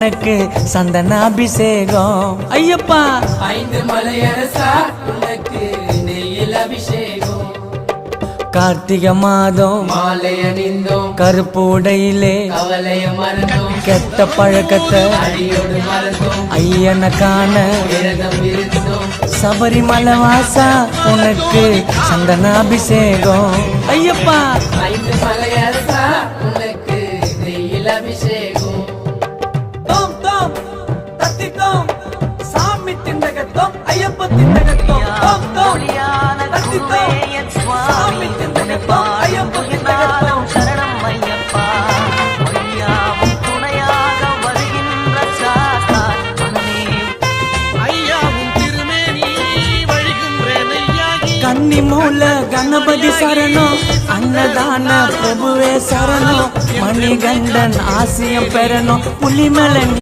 எனக்கு சந்தனாபிஷேகம் ஐயப்பா ஐந்து மலையரசா உனக்கு நெய்யில் அபிஷேகம் கார்த்திகை மாதம் மாலை அணிந்தோம் கருப்பு உடையிலே கவலைய மறந்தோம் கெட்ட பழக்கத்தை அடியோடு மறந்தோம் ஐயனை காண விரதம் இருந்தோம் சபரிமலை வாசா உனக்கு சந்தனாபிஷேகம் ஐயப்பா ஐந்து மலையரசா உனக்கு நெய்யில் அபிஷேகம் தோம் தோம் தத்தித்தோம் சாமி திண்டகத்தோம் ஐயப்ப திண்டகத்தோம் தோம் தோம் தத்தித்தோம் சாமி திண்டகத்தோம் ஐயப்ப திண்டகத்தோம் சரணம் ஐயப்பா ஐயாவும் துணையாக வருகின்ற சாத்தா மனமே ஐயாவும் திருமேனி வழிகின்றேன் ஐயாகி கன்னி மூல கணபதி சரணம் அன்னதான பிரபுவே சரணம் மணிகண்டன் ஆசியம் பெறணும் புலிமலை